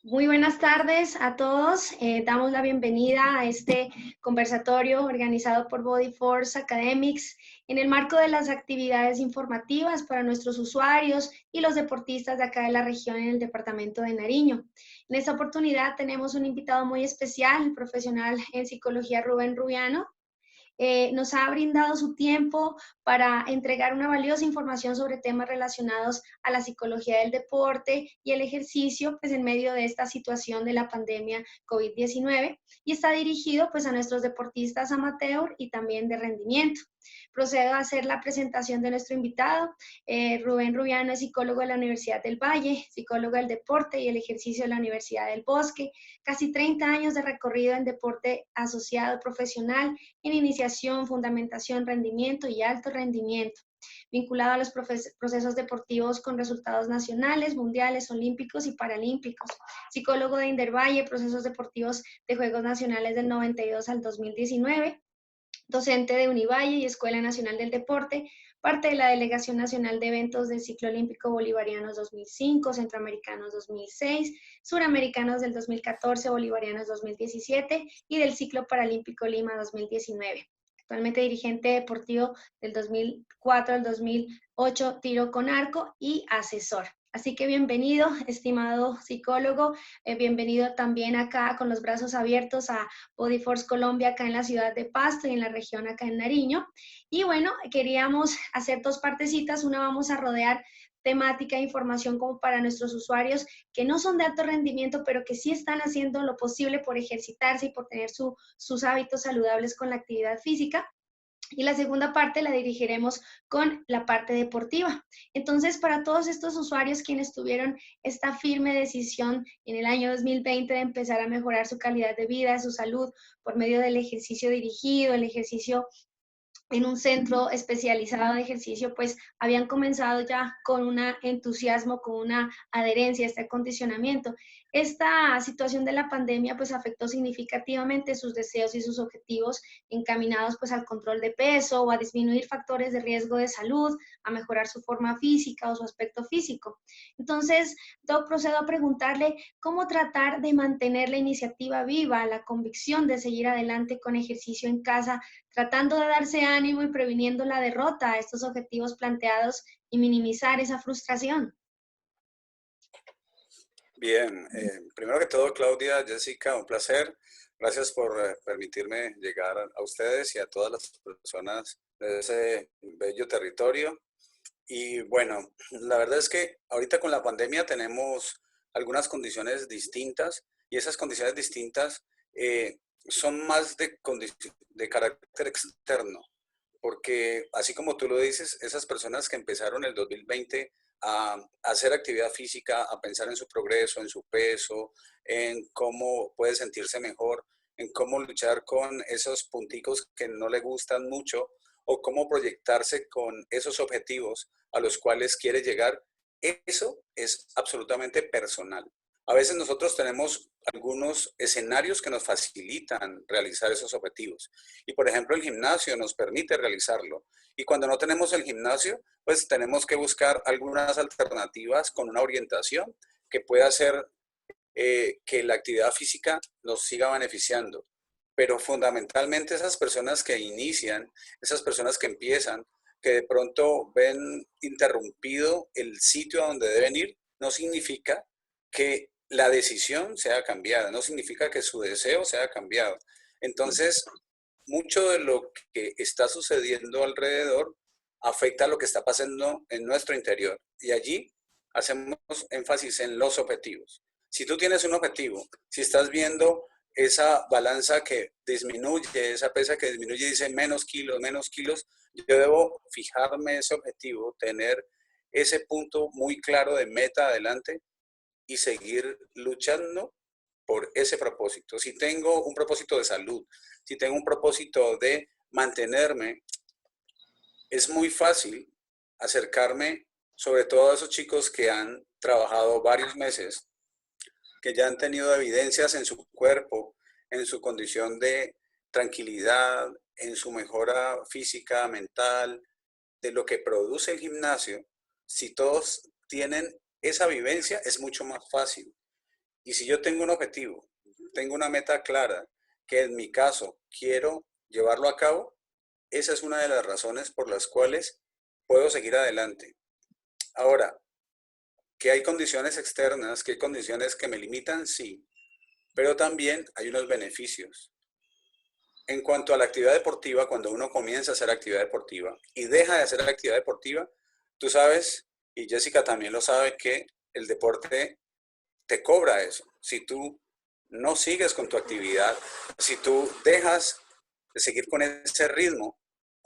Muy buenas tardes a todos. Damos la bienvenida a este conversatorio organizado por Body Force Academics en el marco de las actividades informativas para nuestros usuarios y los deportistas de acá de la región en el departamento de Nariño. En esta oportunidad tenemos un invitado muy especial, el profesional en psicología Rubén Rubiano. Nos ha brindado su tiempo para entregar una valiosa información sobre temas relacionados a la psicología del deporte y el ejercicio, pues en medio de esta situación de la pandemia COVID-19, y está dirigido pues a nuestros deportistas amateur y también de rendimiento. Procedo a hacer la presentación de nuestro invitado. Rubén Rubiano es psicólogo de la Universidad del Valle, psicólogo del deporte y el ejercicio de la Universidad del Bosque, casi 30 años de recorrido en deporte asociado profesional en iniciación, fundamentación, rendimiento y alto rendimiento, vinculado a los procesos deportivos con resultados nacionales, mundiales, olímpicos y paralímpicos. Psicólogo de Indervalle, procesos deportivos de Juegos Nacionales del 92 al 2019, docente de Univalle y Escuela Nacional del Deporte, parte de la Delegación Nacional de Eventos del Ciclo Olímpico Bolivarianos 2005, Centroamericanos 2006, Suramericanos del 2014, Bolivarianos 2017 y del Ciclo Paralímpico Lima 2019. Actualmente dirigente deportivo del 2004 al 2008, tiro con arco y asesor. Así que bienvenido, estimado psicólogo, bienvenido también acá con los brazos abiertos a Body Force Colombia acá en la ciudad de Pasto y en la región acá en Nariño. Y bueno, queríamos hacer dos partecitas. Una vamos a rodear temática e información como para nuestros usuarios que no son de alto rendimiento, pero que sí están haciendo lo posible por ejercitarse y por tener sus hábitos saludables con la actividad física. Y la segunda parte la dirigiremos con la parte deportiva. Entonces, para todos estos usuarios quienes tuvieron esta firme decisión en el año 2020 de empezar a mejorar su calidad de vida, su salud, por medio del ejercicio dirigido, el ejercicio en un centro especializado de ejercicio, pues habían comenzado ya con un entusiasmo, con una adherencia a este acondicionamiento. Esta situación de la pandemia pues afectó significativamente sus deseos y sus objetivos encaminados pues al control de peso o a disminuir factores de riesgo de salud, a mejorar su forma física o su aspecto físico. Entonces, Doc, procedo a preguntarle cómo tratar de mantener la iniciativa viva, la convicción de seguir adelante con ejercicio en casa, tratando de darse ánimo y previniendo la derrota a estos objetivos planteados y minimizar esa frustración. Bien, primero que todo, Claudia, Jessica, un placer. Gracias por permitirme llegar a ustedes y a todas las personas de ese bello territorio. Y bueno, la verdad es que ahorita con la pandemia tenemos algunas condiciones distintas y esas condiciones distintas son más de carácter externo, porque así como tú lo dices, esas personas que empezaron el 2020 a hacer actividad física, a pensar en su progreso, en su peso, en cómo puede sentirse mejor, en cómo luchar con esos punticos que no le gustan mucho o cómo proyectarse con esos objetivos a los cuales quiere llegar, eso es absolutamente personal. A veces nosotros tenemos algunos escenarios que nos facilitan realizar esos objetivos. Y por ejemplo, el gimnasio nos permite realizarlo. Y cuando no tenemos el gimnasio, pues tenemos que buscar algunas alternativas con una orientación que pueda hacer que la actividad física nos siga beneficiando. Pero fundamentalmente esas personas que inician, esas personas que empiezan, que de pronto ven interrumpido el sitio a donde deben ir, no significa que la decisión sea cambiada, no significa que su deseo sea cambiado. Entonces, mucho de lo que está sucediendo alrededor afecta a lo que está pasando en nuestro interior. Y allí hacemos énfasis en los objetivos. Si tú tienes un objetivo, si estás viendo esa balanza que disminuye, esa pesa que disminuye y dice menos kilos, yo debo fijarme ese objetivo, tener ese punto muy claro de meta adelante y seguir luchando por ese propósito. Si tengo un propósito de salud, si tengo un propósito de mantenerme, es muy fácil acercarme, sobre todo a esos chicos que han trabajado varios meses, que ya han tenido evidencias en su cuerpo, en su condición de tranquilidad, en su mejora física, mental, de lo que produce el gimnasio. Si todos tienen esa vivencia, es mucho más fácil. Y si yo tengo un objetivo, tengo una meta clara, que en mi caso quiero llevarlo a cabo, esa es una de las razones por las cuales puedo seguir adelante. Ahora, que hay condiciones externas, que hay condiciones que me limitan, sí, pero también hay unos beneficios. En cuanto a la actividad deportiva, cuando uno comienza a hacer actividad deportiva y deja de hacer actividad deportiva, tú sabes, y Jessica también lo sabe, que el deporte te cobra eso. Si tú no sigues con tu actividad, si tú dejas de seguir con ese ritmo,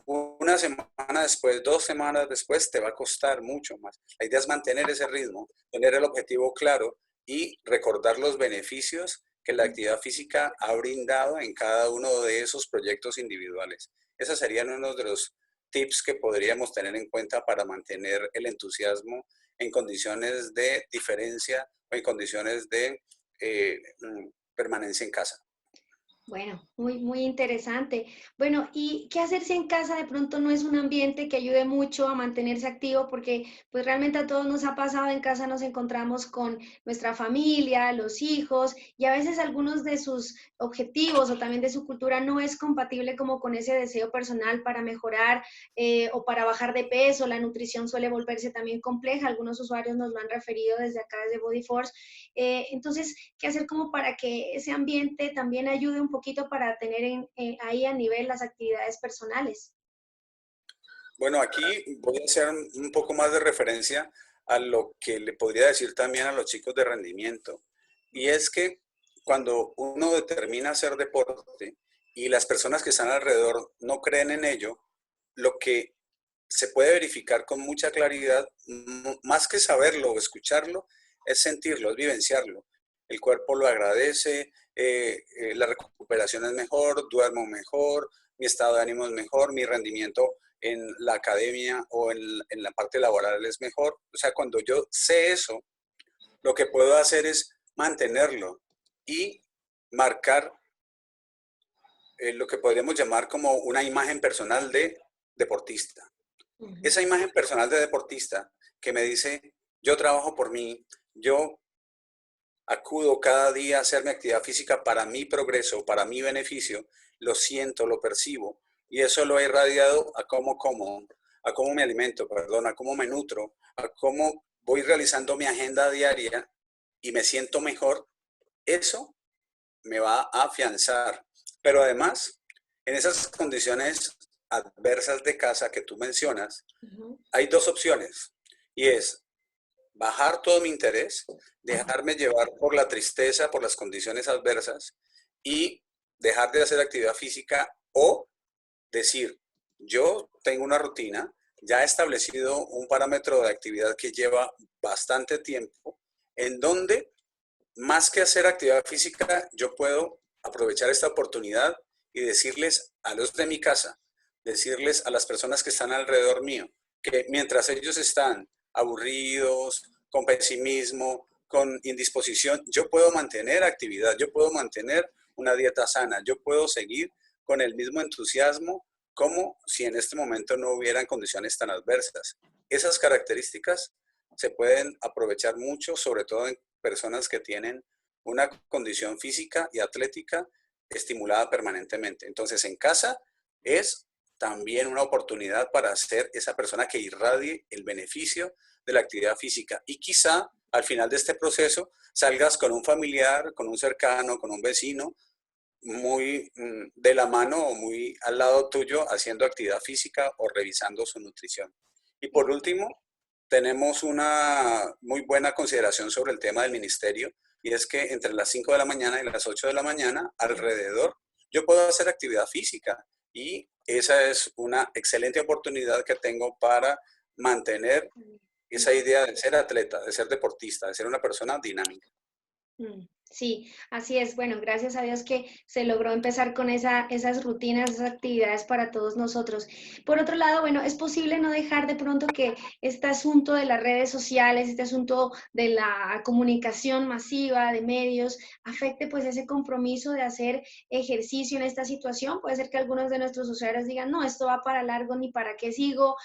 una semana después, 2 semanas después, te va a costar mucho más. La idea es mantener ese ritmo, tener el objetivo claro y recordar los beneficios que la actividad física ha brindado en cada uno de esos proyectos individuales. Esos serían unos de los tips que podríamos tener en cuenta para mantener el entusiasmo en condiciones de diferencia o en condiciones de permanencia en casa. Bueno, muy interesante. Bueno, ¿y qué hacer si en casa de pronto no es un ambiente que ayude mucho a mantenerse activo? Porque pues realmente a todos nos ha pasado, en casa nos encontramos con nuestra familia, los hijos, y a veces algunos de sus objetivos o también de su cultura no es compatible como con ese deseo personal para mejorar o para bajar de peso. La nutrición suele volverse también compleja. Algunos usuarios nos lo han referido desde acá, desde Body Force. Entonces, ¿qué hacer como para que ese ambiente también ayude un poquito para tener ahí a nivel las actividades personales? Bueno, aquí voy a hacer un poco más de referencia a lo que le podría decir también a los chicos de rendimiento. Y es que cuando uno determina hacer deporte y las personas que están alrededor no creen en ello, lo que se puede verificar con mucha claridad, más que saberlo o escucharlo, es sentirlo, es vivenciarlo. El cuerpo lo agradece, la recuperación es mejor, duermo mejor, mi estado de ánimo es mejor, mi rendimiento en la academia o en la parte laboral es mejor. O sea, cuando yo sé eso, lo que puedo hacer es mantenerlo y marcar lo que podríamos llamar como una imagen personal de deportista. Ujú. Esa imagen personal de deportista que me dice, yo trabajo por mí, yo acudo cada día a hacer mi actividad física para mi progreso, para mi beneficio, lo siento, lo percibo, y eso lo he irradiado a cómo como, a cómo me alimento, perdón, a cómo me nutro, a cómo voy realizando mi agenda diaria y me siento mejor. Eso me va a afianzar. Pero además, en esas condiciones adversas de casa que tú mencionas, Ujú. hay dos opciones, y es bajar todo mi interés, dejarme llevar por la tristeza, por las condiciones adversas y dejar de hacer actividad física, o decir, yo tengo una rutina, ya he establecido un parámetro de actividad que lleva bastante tiempo, en donde más que hacer actividad física, yo puedo aprovechar esta oportunidad y decirles a los de mi casa, decirles a las personas que están alrededor mío, que mientras ellos están aburridos, con pesimismo, con indisposición, yo puedo mantener actividad, yo puedo mantener una dieta sana, yo puedo seguir con el mismo entusiasmo como si en este momento no hubieran condiciones tan adversas. Esas características se pueden aprovechar mucho, sobre todo en personas que tienen una condición física y atlética estimulada permanentemente. Entonces, en casa es también una oportunidad para ser esa persona que irradie el beneficio de la actividad física. Y quizá al final de este proceso salgas con un familiar, con un cercano, con un vecino, muy de la mano o muy al lado tuyo haciendo actividad física o revisando su nutrición. Y por último, tenemos una muy buena consideración sobre el tema del ministerio, y es que entre las 5 de la mañana y las 8 de la mañana, alrededor, yo puedo hacer actividad física, y esa es una excelente oportunidad que tengo para mantener esa idea de ser atleta, de ser deportista, de ser una persona dinámica. Mm. Sí, así es. Bueno, gracias a Dios que se logró empezar con esas rutinas, esas actividades para todos nosotros. Por otro lado, bueno, es posible no dejar de pronto que este asunto de las redes sociales, este asunto de la comunicación masiva, de medios, afecte pues ese compromiso de hacer ejercicio en esta situación. Puede ser que algunos de nuestros usuarios digan, no, esto va para largo, ni para qué sigo,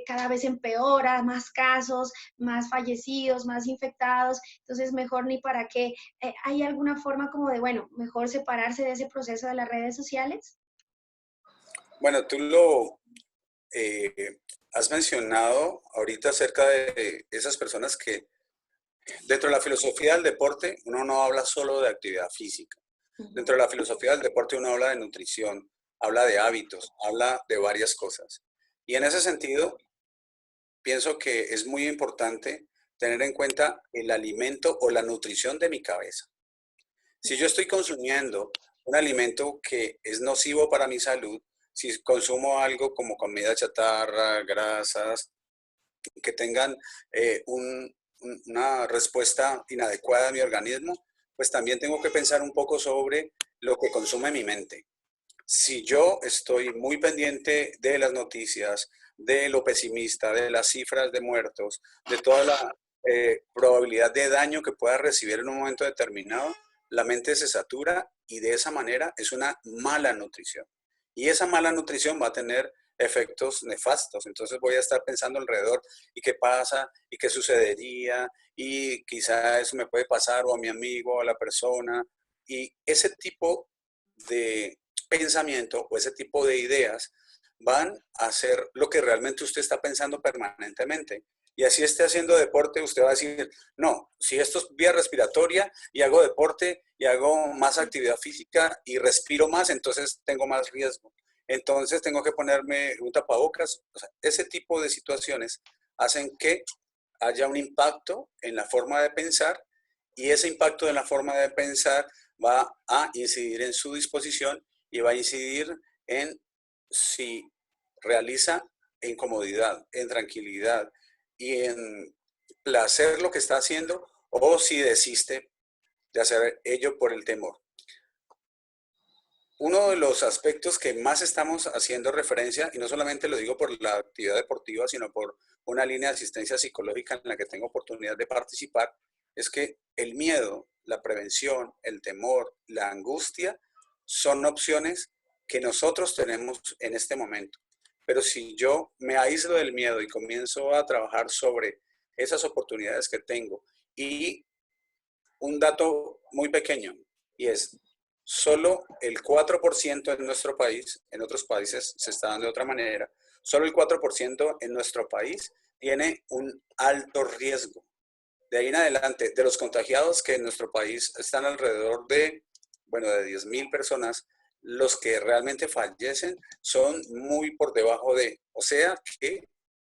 cada vez empeora, más casos, más fallecidos, más infectados, entonces mejor ni para qué. ¿Hay alguna forma como de, bueno, mejor separarse de ese proceso de las redes sociales? Bueno, tú lo has mencionado ahorita acerca de esas personas que dentro de la filosofía del deporte uno no habla solo de actividad física. Dentro de la filosofía del deporte uno habla de nutrición, habla de hábitos, habla de varias cosas. Y en ese sentido, pienso que es muy importante tener en cuenta el alimento o la nutrición de mi cabeza. Si yo estoy consumiendo un alimento que es nocivo para mi salud, si consumo algo como comida chatarra, grasas, que tengan una respuesta inadecuada a mi organismo, pues también tengo que pensar un poco sobre lo que consume mi mente. Si yo estoy muy pendiente de las noticias, de lo pesimista, de las cifras de muertos, de toda la probabilidad de daño que pueda recibir en un momento determinado, la mente se satura y de esa manera es una mala nutrición. Y esa mala nutrición va a tener efectos nefastos. Entonces voy a estar pensando alrededor y qué pasa y qué sucedería y quizá eso me puede pasar o a mi amigo o a la persona. Y ese tipo de pensamiento o ese tipo de ideas van a hacer lo que realmente usted está pensando permanentemente. Y así esté haciendo deporte, usted va a decir, no, si esto es vía respiratoria y hago deporte y hago más actividad física y respiro más, entonces tengo más riesgo. Entonces tengo que ponerme un tapabocas. O sea, ese tipo de situaciones hacen que haya un impacto en la forma de pensar y ese impacto en la forma de pensar va a incidir en su disposición y va a incidir en si realiza en comodidad, en tranquilidad y en placer lo que está haciendo o si desiste de hacer ello por el temor. Uno de los aspectos que más estamos haciendo referencia, y no solamente lo digo por la actividad deportiva, sino por una línea de asistencia psicológica en la que tengo oportunidad de participar, es que el miedo, la prevención, el temor, la angustia son opciones que nosotros tenemos en este momento. Pero si yo me aíslo del miedo y comienzo a trabajar sobre esas oportunidades que tengo y un dato muy pequeño, y es solo el 4% en nuestro país, en otros países se está dando de otra manera, solo el 4% en nuestro país tiene un alto riesgo. De ahí en adelante, de los contagiados que en nuestro país están alrededor de, bueno, de 10.000 personas, los que realmente fallecen son muy por debajo de, o sea que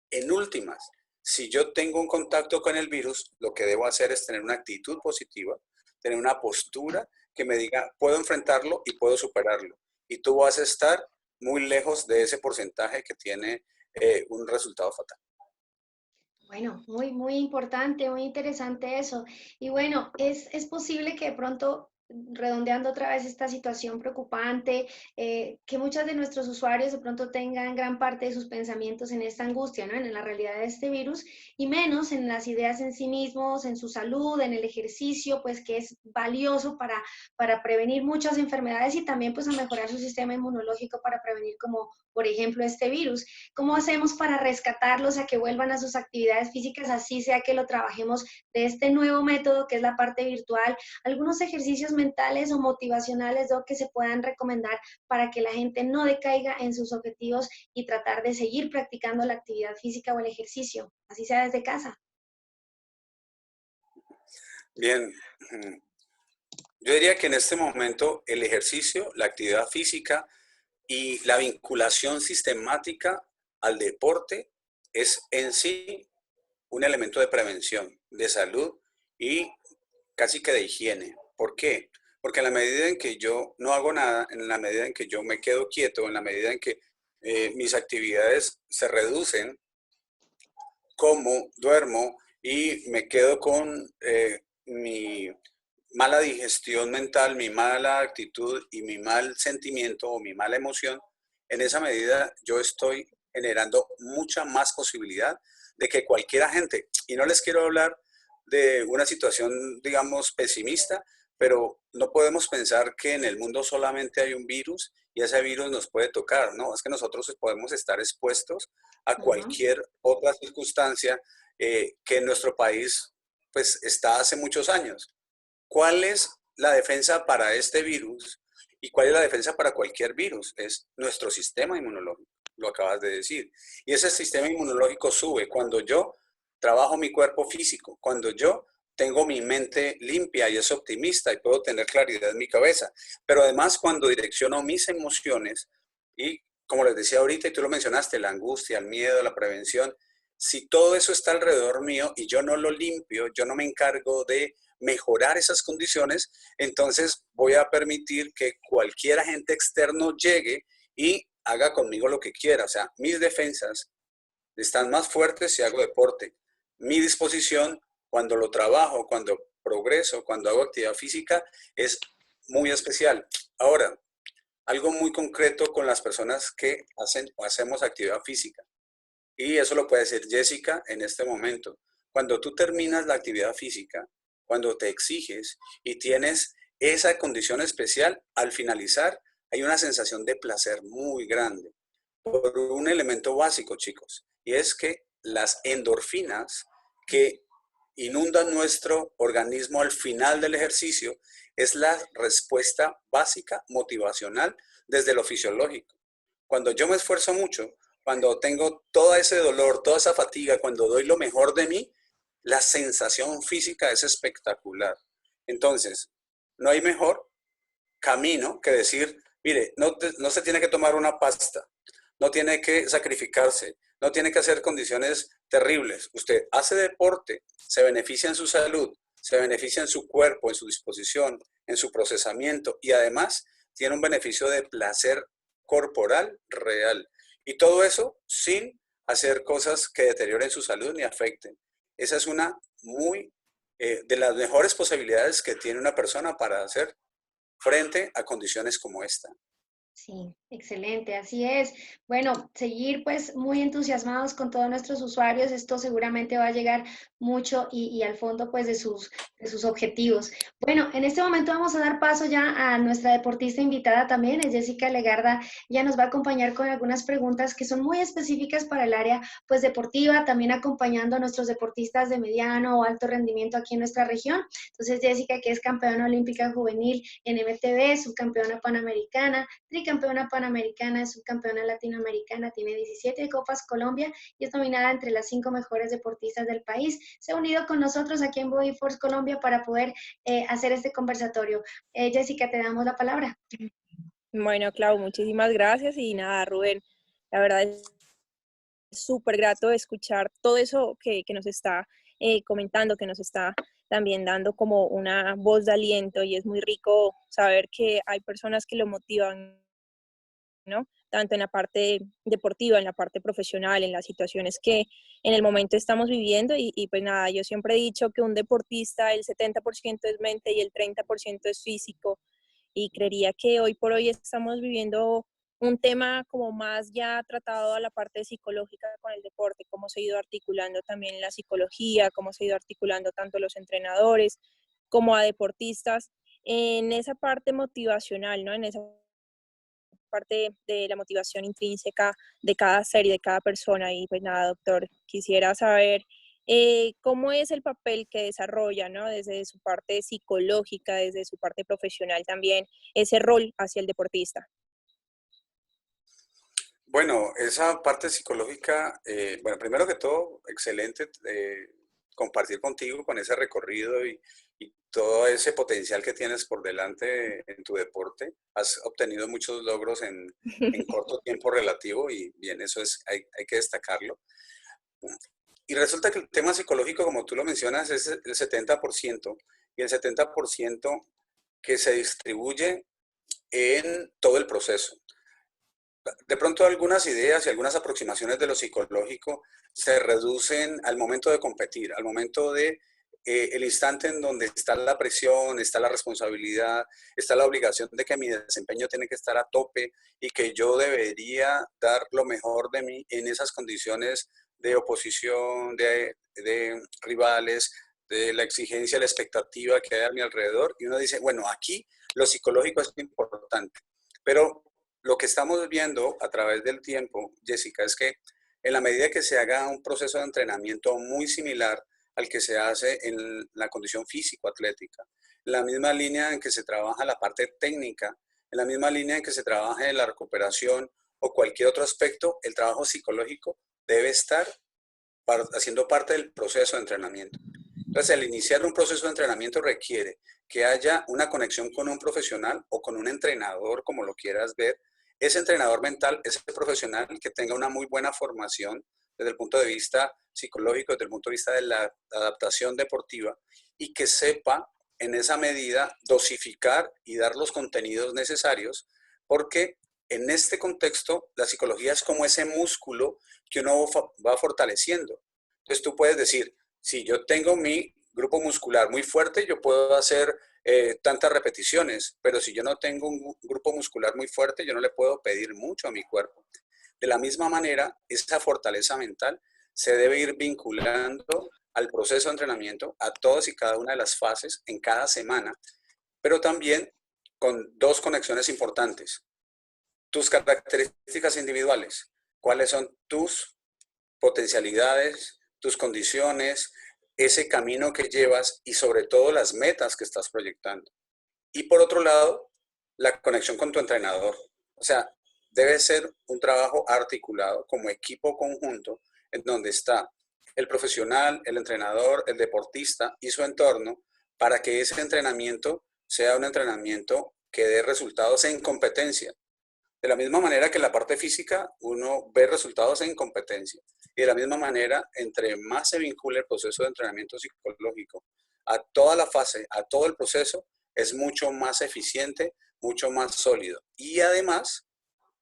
en últimas, si yo tengo un contacto con el virus, lo que debo hacer es tener una actitud positiva, tener una postura que me diga, puedo enfrentarlo y puedo superarlo. Y tú vas a estar muy lejos de ese porcentaje que tiene un resultado fatal. Bueno, muy importante, muy interesante eso. Y bueno, es posible que de pronto, redondeando otra vez esta situación preocupante, que muchos de nuestros usuarios de pronto tengan gran parte de sus pensamientos en esta angustia, ¿no? En la realidad de este virus, y menos en las ideas en sí mismos, en su salud, en el ejercicio, pues que es valioso para prevenir muchas enfermedades y también pues a mejorar su sistema inmunológico para prevenir como, por ejemplo, este virus. ¿Cómo hacemos para rescatarlos a que vuelvan a sus actividades físicas, así sea que lo trabajemos de este nuevo método que es la parte virtual? Algunos ejercicios mentales o motivacionales, Doc, que se puedan recomendar para que la gente no decaiga en sus objetivos y tratar de seguir practicando la actividad física o el ejercicio, así sea desde casa. Bien, yo diría que en este momento el ejercicio, la actividad física y la vinculación sistemática al deporte es en sí un elemento de prevención, de salud y casi que de higiene. ¿Por qué? Porque en la medida en que yo no hago nada, en la medida en que yo me quedo quieto, en la medida en que mis actividades se reducen, como, duermo y me quedo con mi mala digestión mental, mi mala actitud y mi mal sentimiento o mi mala emoción, en esa medida yo estoy generando mucha más posibilidad de que cualquier agente, y no les quiero hablar de una situación, digamos, pesimista, pero no podemos pensar que en el mundo solamente hay un virus y ese virus nos puede tocar, ¿no? Es que nosotros podemos estar expuestos a Ajá. cualquier otra circunstancia que en nuestro país pues está hace muchos años. ¿Cuál es la defensa para este virus y cuál es la defensa para cualquier virus? Es nuestro sistema inmunológico, lo acabas de decir. Y ese sistema inmunológico sube cuando yo trabajo mi cuerpo físico, cuando yo tengo mi mente limpia y es optimista y puedo tener claridad en mi cabeza. Pero además cuando direcciono mis emociones y como les decía ahorita y tú lo mencionaste, la angustia, el miedo, la prevención, si todo eso está alrededor mío y yo no lo limpio, yo no me encargo de mejorar esas condiciones, entonces voy a permitir que cualquier agente externo llegue y haga conmigo lo que quiera. O sea, mis defensas están más fuertes si hago deporte. Mi disposición cuando lo trabajo, cuando progreso, cuando hago actividad física, es muy especial. Ahora, algo muy concreto con las personas que hacen o hacemos actividad física. Y eso lo puede decir Jessica en este momento. Cuando tú terminas la actividad física, cuando te exiges y tienes esa condición especial, al finalizar hay una sensación de placer muy grande por un elemento básico, chicos, y es que las endorfinas que inundan nuestro organismo al final del ejercicio es la respuesta básica motivacional desde lo fisiológico. Cuando yo me esfuerzo mucho, cuando tengo todo ese dolor, toda esa fatiga, cuando doy lo mejor de mí, la sensación física es espectacular. Entonces, no hay mejor camino que decir, mire, no se tiene que tomar una pasta, no tiene que sacrificarse, no tiene que hacer condiciones terribles. Usted hace deporte, se beneficia en su salud, se beneficia en su cuerpo, en su disposición, en su procesamiento y además tiene un beneficio de placer corporal real. Y todo eso sin hacer cosas que deterioren su salud ni afecten. Esa es una muy de las mejores posibilidades que tiene una persona para hacer frente a condiciones como esta. Sí, excelente, así es. Bueno, seguir pues muy entusiasmados con todos nuestros usuarios, esto seguramente va a llegar mucho y al fondo pues de sus objetivos. Bueno, en este momento vamos a dar paso ya a nuestra deportista invitada también, es Jessica Legarda. Ella nos va a acompañar con algunas preguntas que son muy específicas para el área pues deportiva, también acompañando a nuestros deportistas de mediano o alto rendimiento aquí en nuestra región. Entonces Jessica, que es campeona olímpica juvenil en MTB, subcampeona panamericana, tricampeona panamericana, subcampeona latinoamericana, tiene 17 Copas Colombia y es nominada entre las 5 mejores deportistas del país. Se ha unido con nosotros aquí en Body Force Colombia para poder hacer este conversatorio. Jessica, te damos la palabra. Bueno, Clau, muchísimas gracias y nada, Rubén, la verdad es súper grato escuchar todo eso que nos está comentando, que nos está también dando como una voz de aliento y es muy rico saber que hay personas que lo motivan, ¿no? Tanto en la parte deportiva, en la parte profesional, en las situaciones que en el momento estamos viviendo y pues nada, yo siempre he dicho que un deportista el 70% es mente y el 30% es físico y creería que hoy por hoy estamos viviendo un tema como más ya tratado a la parte psicológica con el deporte, cómo se ha ido articulando también la psicología, cómo se ha ido articulando tanto los entrenadores como a deportistas en esa parte motivacional, ¿no? En esa parte de la motivación intrínseca de cada ser y de cada persona. Y pues nada, doctor, quisiera saber cómo es el papel que desarrolla, ¿no? Desde su parte psicológica, desde su parte profesional también, ese rol hacia el deportista. Bueno, esa parte psicológica, bueno, primero que todo, excelente compartir contigo con ese recorrido y todo ese potencial que tienes por delante en tu deporte. Has obtenido muchos logros en corto tiempo relativo y bien, eso es, hay que destacarlo. Y resulta que el tema psicológico, como tú lo mencionas, es el 70% y el 70% que se distribuye en todo el proceso. De pronto algunas ideas y algunas aproximaciones de lo psicológico se reducen al momento de competir, al momento de el instante en donde está la presión, está la responsabilidad, está la obligación de que mi desempeño tiene que estar a tope y que yo debería dar lo mejor de mí en esas condiciones de oposición, de rivales, de la exigencia, la expectativa que hay a mi alrededor. Y uno dice, bueno, aquí lo psicológico es importante. Pero lo que estamos viendo a través del tiempo, Jessica, es que en la medida que se haga un proceso de entrenamiento muy similar al que se hace en la condición físico-atlética, en la misma línea en que se trabaja la parte técnica, en la misma línea en que se trabaja en la recuperación o cualquier otro aspecto, el trabajo psicológico debe estar haciendo parte del proceso de entrenamiento. Entonces, el iniciar un proceso de entrenamiento requiere que haya una conexión con un profesional o con un entrenador, como lo quieras ver. Ese entrenador mental, ese profesional que tenga una muy buena formación desde el punto de vista psicológico, desde el punto de vista de la adaptación deportiva y que sepa en esa medida dosificar y dar los contenidos necesarios, porque en este contexto la psicología es como ese músculo que uno va fortaleciendo. Entonces tú puedes decir, si yo tengo mi grupo muscular muy fuerte, yo puedo hacer tantas repeticiones, pero si yo no tengo un grupo muscular muy fuerte, yo no le puedo pedir mucho a mi cuerpo. De la misma manera, esa fortaleza mental se debe ir vinculando al proceso de entrenamiento, a todas y cada una de las fases en cada semana, pero también con dos conexiones importantes. Tus características individuales, cuáles son tus potencialidades, tus condiciones, ese camino que llevas y sobre todo las metas que estás proyectando. Y por otro lado, la conexión con tu entrenador. O sea, debe ser un trabajo articulado como equipo conjunto en donde está el profesional, el entrenador, el deportista y su entorno para que ese entrenamiento sea un entrenamiento que dé resultados en competencia. De la misma manera que en la parte física uno ve resultados en competencia. Y de la misma manera, entre más se vincule el proceso de entrenamiento psicológico a toda la fase, a todo el proceso, es mucho más eficiente, mucho más sólido. Y además,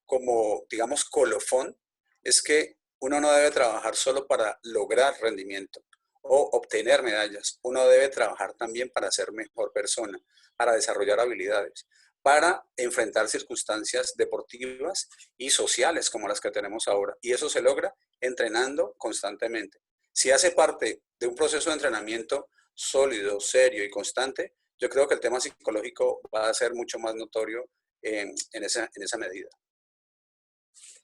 como digamos colofón, es que uno no debe trabajar solo para lograr rendimiento o obtener medallas. Uno debe trabajar también para ser mejor persona, para desarrollar habilidades, para enfrentar circunstancias deportivas y sociales como las que tenemos ahora. Y eso se logra entrenando constantemente. Si hace parte de un proceso de entrenamiento sólido, serio y constante, yo creo que el tema psicológico va a ser mucho más notorio en esa medida.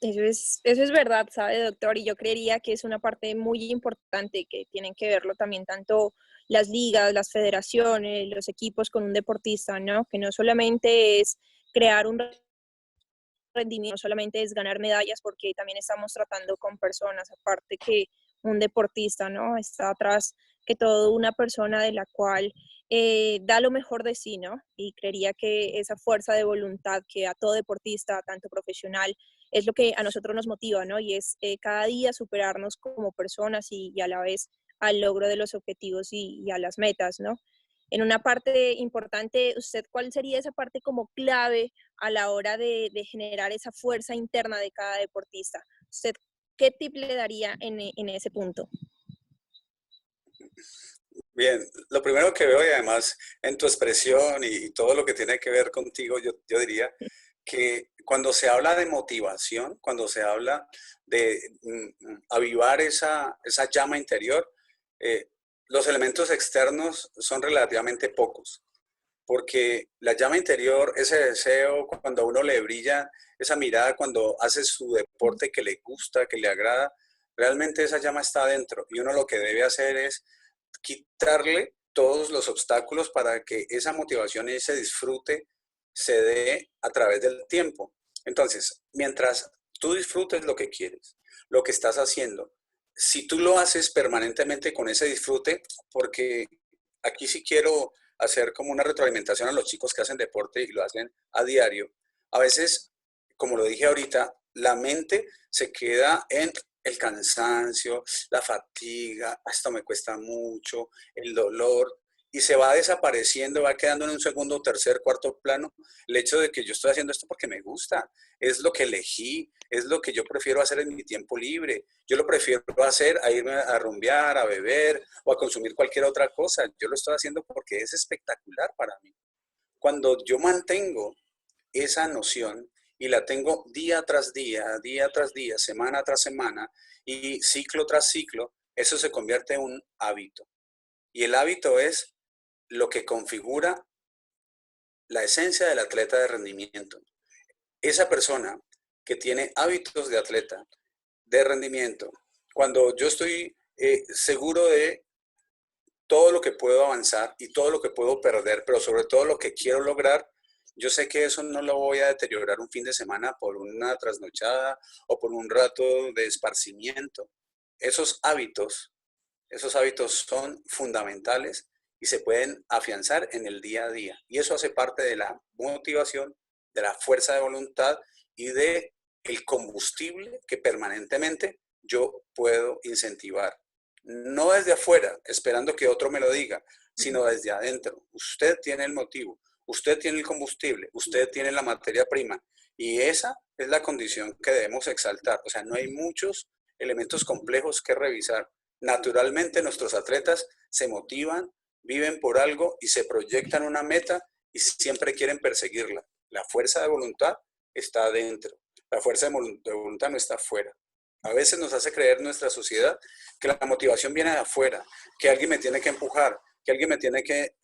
Eso es verdad, ¿sabe, doctor? Y yo creería que es una parte muy importante que tienen que verlo también tanto las ligas, las federaciones, los equipos con un deportista, ¿no? Que no solamente es crear un rendimiento, no solamente es ganar medallas, porque también estamos tratando con personas, aparte que un deportista, ¿no? Está atrás que todo una persona de la cual da lo mejor de sí, ¿no? Y creería que esa fuerza de voluntad que a todo deportista, tanto profesional, es lo que a nosotros nos motiva, ¿no? Y es cada día superarnos como personas y a la vez al logro de los objetivos y a las metas, ¿no? En una parte importante, ¿usted cuál sería esa parte como clave a la hora de generar esa fuerza interna de cada deportista? ¿Usted qué tip le daría en ese punto? Bien, lo primero que veo y además en tu expresión y todo lo que tiene que ver contigo, yo diría que cuando se habla de motivación, cuando se habla de avivar esa llama interior, eh, los elementos externos son relativamente pocos, porque la llama interior, ese deseo, cuando a uno le brilla, esa mirada cuando hace su deporte que le gusta, que le agrada, realmente esa llama está adentro y uno lo que debe hacer es quitarle todos los obstáculos para que esa motivación y ese disfrute se dé a través del tiempo. Entonces, mientras tú disfrutes lo que quieres, lo que estás haciendo, si tú lo haces permanentemente con ese disfrute, porque aquí sí quiero hacer como una retroalimentación a los chicos que hacen deporte y lo hacen a diario, a veces, como lo dije ahorita, la mente se queda en el cansancio, la fatiga, esto me cuesta mucho, el dolor, y se va desapareciendo, va quedando en un segundo, tercer, cuarto plano el hecho de que yo estoy haciendo esto porque me gusta, es lo que elegí, es lo que yo prefiero hacer en mi tiempo libre. Yo lo prefiero hacer a irme a rumbear, a beber o a consumir cualquier otra cosa. Yo lo estoy haciendo porque es espectacular para mí. Cuando yo mantengo esa noción y la tengo día tras día, semana tras semana y ciclo tras ciclo, eso se convierte en un hábito. Y el hábito es lo que configura la esencia del atleta de rendimiento. Esa persona que tiene hábitos de atleta de rendimiento, cuando yo estoy seguro de todo lo que puedo avanzar y todo lo que puedo perder, pero sobre todo lo que quiero lograr, yo sé que eso no lo voy a deteriorar un fin de semana por una trasnochada o por un rato de esparcimiento. Esos hábitos son fundamentales y se pueden afianzar en el día a día. Y eso hace parte de la motivación, de la fuerza de voluntad y de el combustible que permanentemente yo puedo incentivar. No desde afuera, esperando que otro me lo diga, sino desde adentro. Usted tiene el motivo, usted tiene el combustible, usted tiene la materia prima. Y esa es la condición que debemos exaltar. O sea, no hay muchos elementos complejos que revisar. Naturalmente nuestros atletas se motivan, viven por algo y se proyectan una meta y siempre quieren perseguirla. La fuerza de voluntad está adentro. La fuerza de voluntad no está afuera. A veces nos hace creer nuestra sociedad que la motivación viene de afuera, que alguien me tiene que empujar, que alguien me tiene que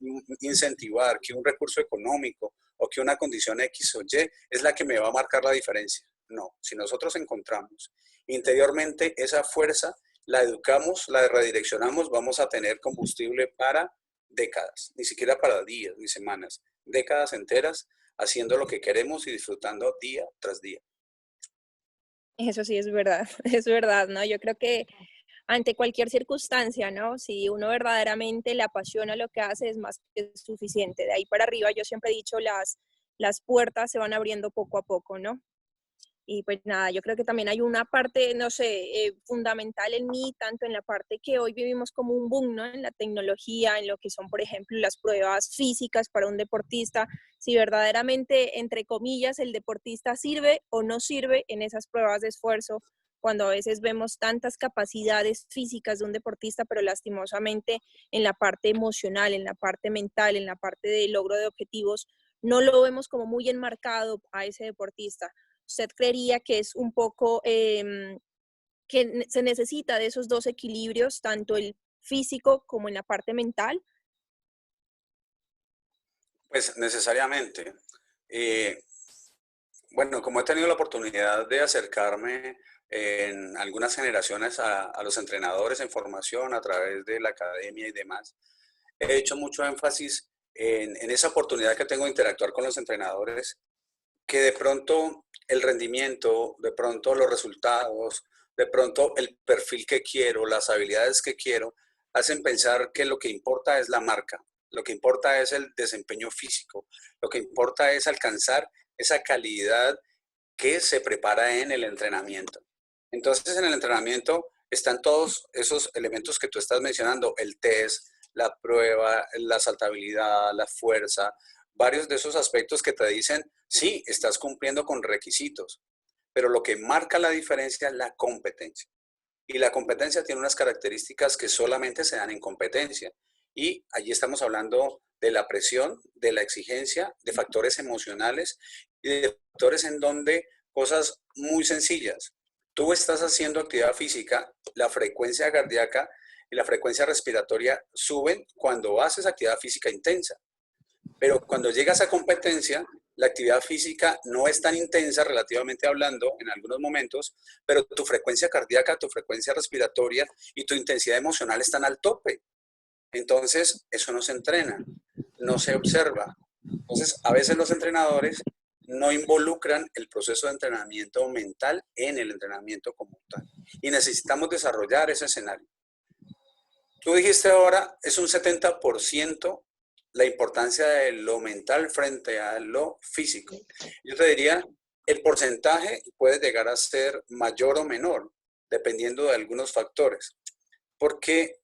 incentivar, que un recurso económico o que una condición X o Y es la que me va a marcar la diferencia. No, si nosotros encontramos interiormente esa fuerza, la educamos, la redireccionamos, vamos a tener combustible para décadas, ni siquiera para días ni semanas, décadas enteras haciendo lo que queremos y disfrutando día tras día. Eso sí es verdad, es verdad, ¿no? Yo creo que ante cualquier circunstancia, ¿no? Si uno verdaderamente le apasiona lo que hace, es más que suficiente. De ahí para arriba, yo siempre he dicho, las puertas se van abriendo poco a poco, ¿no? Y pues nada, yo creo que también hay una parte, no sé, fundamental en mí, tanto en la parte que hoy vivimos como un boom, ¿no? En la tecnología, en lo que son, por ejemplo, las pruebas físicas para un deportista, si verdaderamente, entre comillas, el deportista sirve o no sirve en esas pruebas de esfuerzo, cuando a veces vemos tantas capacidades físicas de un deportista, pero lastimosamente en la parte emocional, en la parte mental, en la parte de logro de objetivos, no lo vemos como muy enmarcado a ese deportista. ¿Usted creería que es un poco que se necesita de esos dos equilibrios, tanto el físico como en la parte mental? Pues necesariamente. Bueno, como he tenido la oportunidad de acercarme en algunas generaciones a los entrenadores en formación a través de la academia y demás, he hecho mucho énfasis en esa oportunidad que tengo de interactuar con los entrenadores, que de pronto el rendimiento, de pronto los resultados, de pronto el perfil que quiero, las habilidades que quiero, hacen pensar que lo que importa es la marca, lo que importa es el desempeño físico, lo que importa es alcanzar esa calidad que se prepara en el entrenamiento. Entonces, en el entrenamiento están todos esos elementos que tú estás mencionando, el test, la prueba, la saltabilidad, la fuerza, varios de esos aspectos que te dicen, sí, estás cumpliendo con requisitos, pero lo que marca la diferencia es la competencia. Y la competencia tiene unas características que solamente se dan en competencia. Y allí estamos hablando de la presión, de la exigencia, de factores emocionales y de factores en donde cosas muy sencillas. Tú estás haciendo actividad física, la frecuencia cardíaca y la frecuencia respiratoria suben cuando haces actividad física intensa. Pero cuando llegas a competencia, la actividad física no es tan intensa relativamente hablando en algunos momentos, pero tu frecuencia cardíaca, tu frecuencia respiratoria y tu intensidad emocional están al tope. Entonces, eso no se entrena, no se observa. Entonces, a veces los entrenadores no involucran el proceso de entrenamiento mental en el entrenamiento como tal. Y necesitamos desarrollar ese escenario. Tú dijiste ahora, es un 70% la importancia de lo mental frente a lo físico. Yo te diría, el porcentaje puede llegar a ser mayor o menor, dependiendo de algunos factores. Porque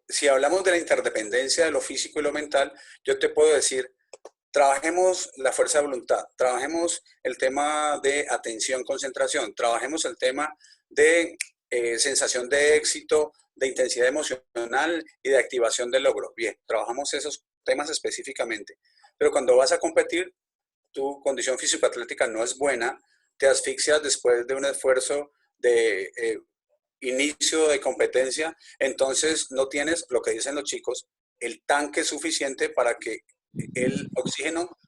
si hablamos de la interdependencia de lo físico y lo mental, yo te puedo decir, trabajemos la fuerza de voluntad, trabajemos el tema de atención, concentración, trabajemos el tema de sensación de éxito, de intensidad emocional y de activación del logro. Bien, trabajamos esos temas específicamente. Pero cuando vas a competir, tu condición físico-atlética no es buena, te asfixias después de un esfuerzo de inicio de competencia, entonces no tienes, lo que dicen los chicos, el tanque suficiente para que el oxígeno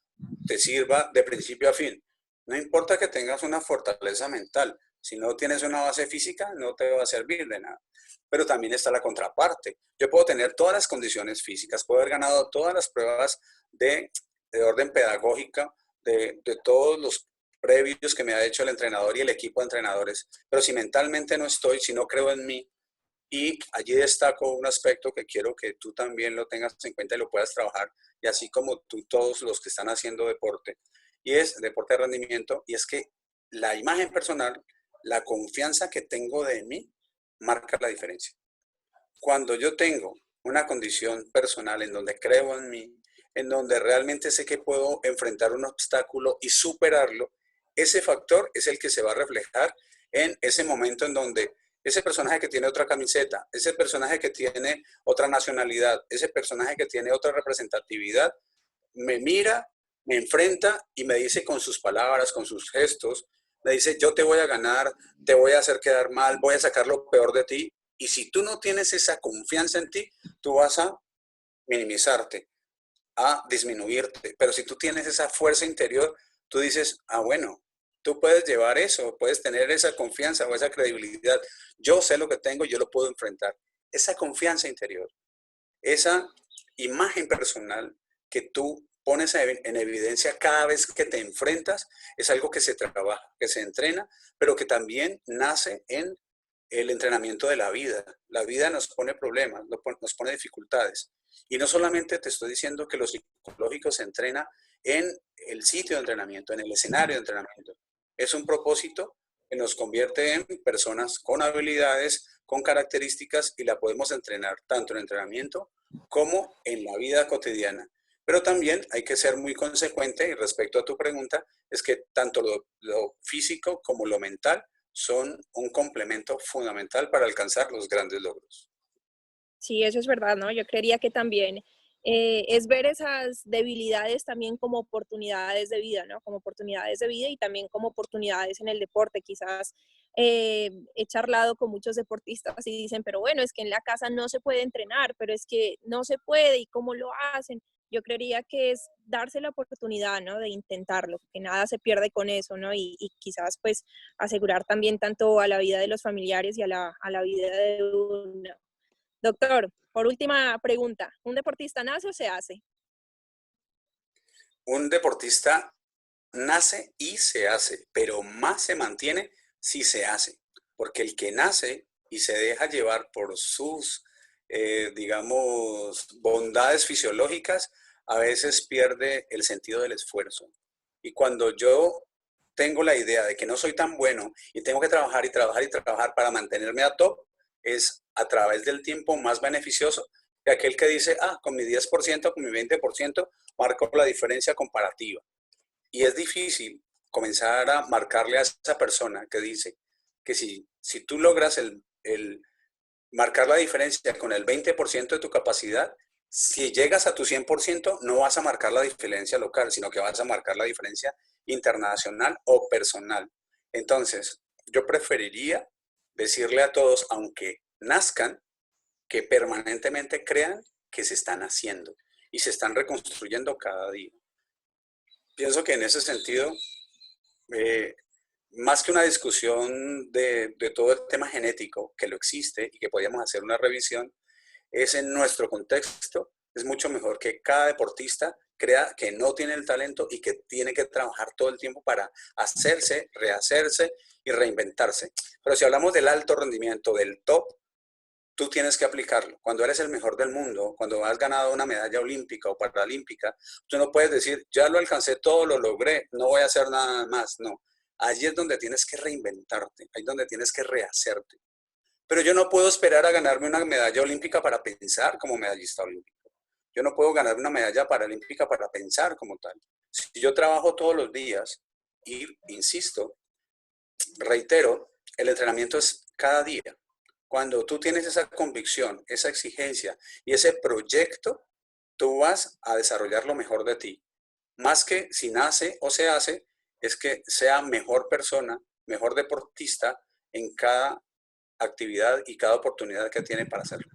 te sirva de principio a fin. No importa que tengas una fortaleza mental, si no tienes una base física, no te va a servir de nada. Pero también está la contraparte. Yo puedo tener todas las condiciones físicas, puedo haber ganado todas las pruebas de orden pedagógica, de todos los previos que me ha hecho el entrenador y el equipo de entrenadores, pero si mentalmente no estoy, si no creo en mí, y allí destaco un aspecto que quiero que tú también lo tengas en cuenta y lo puedas trabajar, y así como tú, todos los que están haciendo deporte, y es deporte de rendimiento, y es que la imagen personal, la confianza que tengo de mí, marca la diferencia. Cuando yo tengo una condición personal en donde creo en mí, en donde realmente sé que puedo enfrentar un obstáculo y superarlo, ese factor es el que se va a reflejar en ese momento en donde ese personaje que tiene otra camiseta, ese personaje que tiene otra nacionalidad, ese personaje que tiene otra representatividad, me mira, me enfrenta y me dice con sus palabras, con sus gestos, me dice, yo te voy a ganar, te voy a hacer quedar mal, voy a sacar lo peor de ti. Y si tú no tienes esa confianza en ti, tú vas a minimizarte, a disminuirte. Pero si tú tienes esa fuerza interior, tú dices, ah, bueno, tú puedes llevar eso, puedes tener esa confianza o esa credibilidad. Yo sé lo que tengo, yo lo puedo enfrentar. Esa confianza interior, esa imagen personal que tú pones en evidencia cada vez que te enfrentas, es algo que se trabaja, que se entrena, pero que también nace en el entrenamiento de la vida. La vida nos pone problemas, nos pone dificultades. Y no solamente te estoy diciendo que lo psicológico se entrena en el sitio de entrenamiento, en el escenario de entrenamiento. Es un propósito que nos convierte en personas con habilidades, con características y la podemos entrenar tanto en entrenamiento como en la vida cotidiana. Pero también hay que ser muy consecuente y respecto a tu pregunta, es que tanto lo físico como lo mental son un complemento fundamental para alcanzar los grandes logros. Sí, eso es verdad, ¿no? Yo creería que también es ver esas debilidades también como oportunidades de vida, ¿no? Como oportunidades de vida y también como oportunidades en el deporte. Quizás he charlado con muchos deportistas y dicen, pero bueno, es que en la casa no se puede entrenar, pero es que no se puede y cómo lo hacen. Yo creería que es darse la oportunidad, ¿no? De intentarlo, que nada se pierde con eso, ¿no? Y quizás pues asegurar también tanto a la vida de los familiares y a la vida de uno. Doctor, por última pregunta, ¿un deportista nace o se hace? Un deportista nace y se hace, pero más se mantiene si se hace, porque el que nace y se deja llevar por sus, digamos, bondades fisiológicas, a veces pierde el sentido del esfuerzo. Y cuando yo tengo la idea de que no soy tan bueno y tengo que trabajar y trabajar y trabajar para mantenerme a top, es a través del tiempo más beneficioso que aquel que dice, ah, con mi 10%, con mi 20%, marco la diferencia comparativa. Y es difícil comenzar a marcarle a esa persona que dice que si tú logras el marcar la diferencia con el 20% de tu capacidad, si llegas a tu 100%, no vas a marcar la diferencia local, sino que vas a marcar la diferencia internacional o personal. Entonces, yo preferiría decirle a todos, aunque nazcan, que permanentemente crean que se están haciendo y se están reconstruyendo cada día. Pienso que en ese sentido, eh, más que una discusión de todo el tema genético, que lo existe y que podríamos hacer una revisión, es en nuestro contexto, es mucho mejor que cada deportista crea que no tiene el talento y que tiene que trabajar todo el tiempo para hacerse, rehacerse y reinventarse. Pero si hablamos del alto rendimiento, del top, tú tienes que aplicarlo. Cuando eres el mejor del mundo, cuando has ganado una medalla olímpica o paralímpica, tú no puedes decir, ya lo alcancé todo, lo logré, no voy a hacer nada más. No, allí es donde tienes que reinventarte, ahí es donde tienes que rehacerte. pero yo no puedo esperar a ganarme una medalla olímpica para pensar como medallista olímpico. Yo no puedo ganar una medalla paralímpica para pensar como tal. Si yo trabajo todos los días y, insisto, reitero, el entrenamiento es cada día. Cuando tú tienes esa convicción, esa exigencia y ese proyecto, tú vas a desarrollar lo mejor de ti. Más que si nace o se hace, es que sea mejor persona, mejor deportista en cada actividad y cada oportunidad que tiene para hacerlo.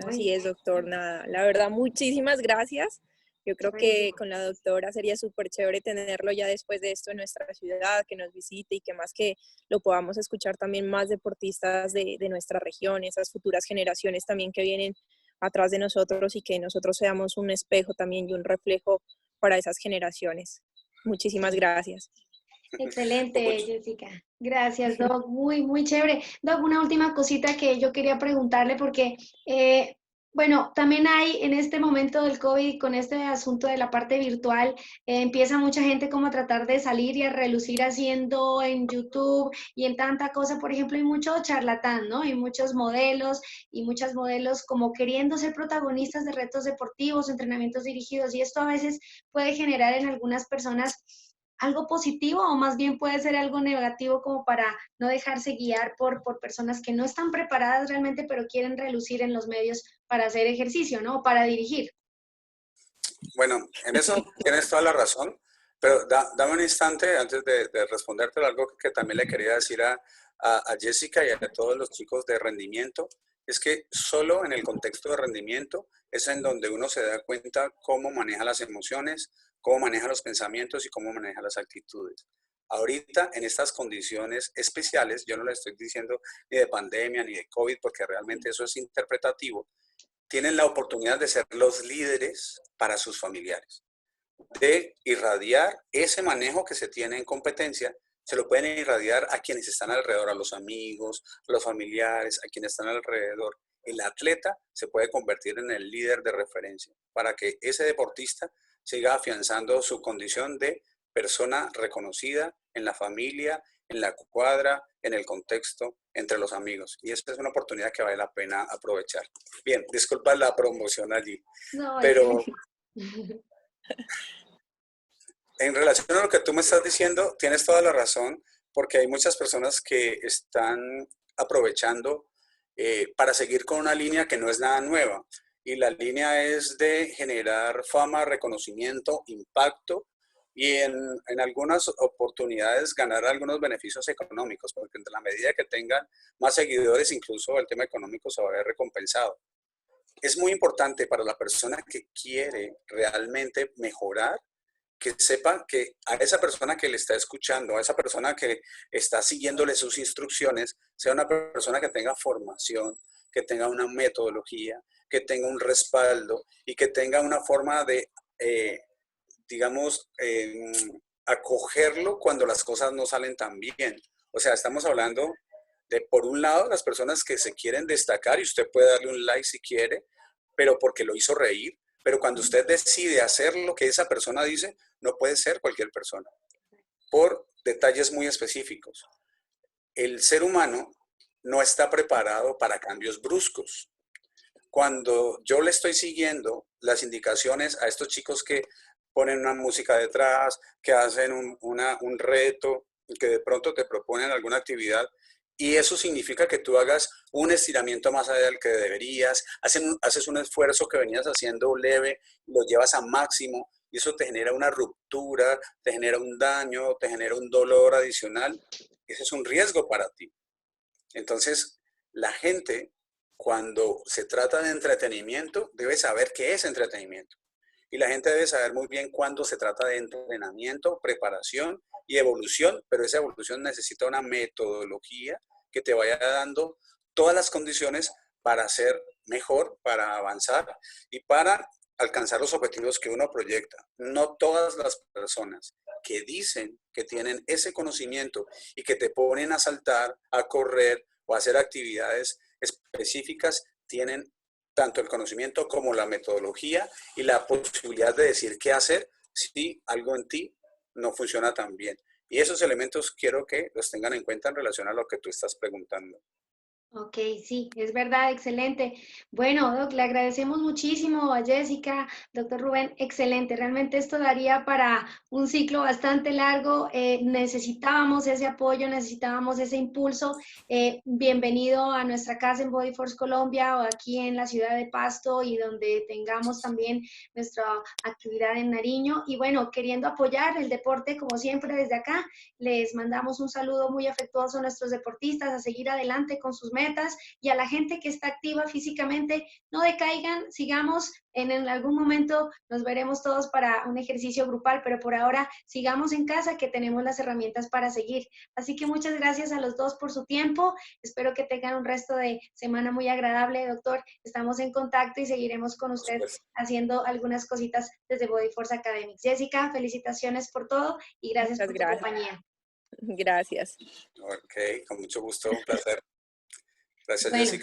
Así es, doctor. Nada, la verdad, muchísimas gracias. Yo creo que con la doctora sería súper chévere tenerlo ya después de esto en nuestra ciudad, que nos visite y que más que lo podamos escuchar también más deportistas de nuestra región, esas futuras generaciones también que vienen atrás de nosotros y que nosotros seamos un espejo también y un reflejo para esas generaciones. Muchísimas gracias. Excelente, Jessica. Gracias, Doc. Muy, muy chévere. Doc, una última cosita que yo quería preguntarle porque, bueno, también hay en este momento del COVID, con este asunto de la parte virtual, empieza mucha gente como a tratar de salir y a relucir haciendo en YouTube y en tanta cosa. Por ejemplo, hay mucho charlatán, ¿no? Hay muchos modelos y muchas modelos como queriendo ser protagonistas de retos deportivos, entrenamientos dirigidos y esto a veces puede generar en algunas personas algo positivo o más bien puede ser algo negativo como para no dejarse guiar por personas que no están preparadas realmente, pero quieren relucir en los medios para hacer ejercicio, ¿no? O para dirigir. Bueno, en eso tienes toda la razón, pero dame un instante antes de responderte algo que también le quería decir a Jessica y a todos los chicos de rendimiento, es que solo en el contexto de rendimiento es en donde uno se da cuenta cómo maneja las emociones, cómo maneja los pensamientos y cómo maneja las actitudes. Ahorita, en estas condiciones especiales, yo no le estoy diciendo ni de pandemia ni de COVID, porque realmente eso es interpretativo, tienen la oportunidad de ser los líderes para sus familiares, de irradiar ese manejo que se tiene en competencia, se lo pueden irradiar a quienes están alrededor, a los amigos, a los familiares, a quienes están alrededor. El atleta se puede convertir en el líder de referencia para que ese deportista siga afianzando su condición de persona reconocida en la familia, en la cuadra, en el contexto, entre los amigos. Y esta es una oportunidad que vale la pena aprovechar. Bien, disculpa la promoción allí, No, pero en relación a lo que tú me estás diciendo, tienes toda la razón, porque hay muchas personas que están aprovechando para seguir con una línea que no es nada nueva. Y la línea es de generar fama, reconocimiento, impacto y en algunas oportunidades ganar algunos beneficios económicos, porque en la medida que tengan más seguidores, incluso el tema económico se va a ver recompensado. Es muy importante para la persona que quiere realmente mejorar, que sepa que a esa persona que le está escuchando, a esa persona que está siguiéndole sus instrucciones, sea una persona que tenga formación, que tenga una metodología, que tenga un respaldo y que tenga una forma de, digamos, acogerlo cuando las cosas no salen tan bien. O sea, estamos hablando de, por un lado, las personas que se quieren destacar y usted puede darle un like si quiere, pero porque lo hizo reír. Pero cuando usted decide hacer lo que esa persona dice, no puede ser cualquier persona, por detalles muy específicos. El ser humano no está preparado para cambios bruscos. Cuando yo le estoy siguiendo las indicaciones a estos chicos que ponen una música detrás, que hacen un reto, que de pronto te proponen alguna actividad, y eso significa que tú hagas un estiramiento más allá del que deberías, haces un esfuerzo que venías haciendo leve, lo llevas a máximo, y eso te genera una ruptura, te genera un daño, te genera un dolor adicional. Ese es un riesgo para ti. Entonces, la gente, cuando se trata de entretenimiento, debe saber qué es entretenimiento. Y la gente debe saber muy bien cuándo se trata de entrenamiento, preparación y evolución, pero esa evolución necesita una metodología que te vaya dando todas las condiciones para ser mejor, para avanzar y para alcanzar los objetivos que uno proyecta. No todas las personas que dicen que tienen ese conocimiento y que te ponen a saltar, a correr o a hacer actividades específicas tienen tanto el conocimiento como la metodología y la posibilidad de decir qué hacer si algo en ti no funciona tan bien. Y esos elementos quiero que los tengan en cuenta en relación a lo que tú estás preguntando. Ok, sí, es verdad, excelente. Bueno, Doc, le agradecemos muchísimo a Jessica, doctor Rubén, excelente. Realmente esto daría para un ciclo bastante largo. Necesitábamos ese apoyo, necesitábamos ese impulso. Bienvenido a nuestra casa en Body Force Colombia o aquí en la ciudad de Pasto y donde tengamos también nuestra actividad en Nariño. Y bueno, queriendo apoyar el deporte como siempre desde acá, les mandamos un saludo muy afectuoso a nuestros deportistas, a seguir adelante con sus metas y a la gente que está activa físicamente, no decaigan, sigamos, en algún momento nos veremos todos para un ejercicio grupal, pero por ahora sigamos en casa que tenemos las herramientas para seguir. Así que muchas gracias a los dos por su tiempo, espero que tengan un resto de semana muy agradable, doctor. Estamos en contacto y seguiremos con usted haciendo algunas cositas desde Body Force Academics. Jessica, felicitaciones por todo y gracias Muchas por tu gracias. compañía. Gracias. Ok, con mucho gusto, un placer. Gracias, Bueno. Jessica.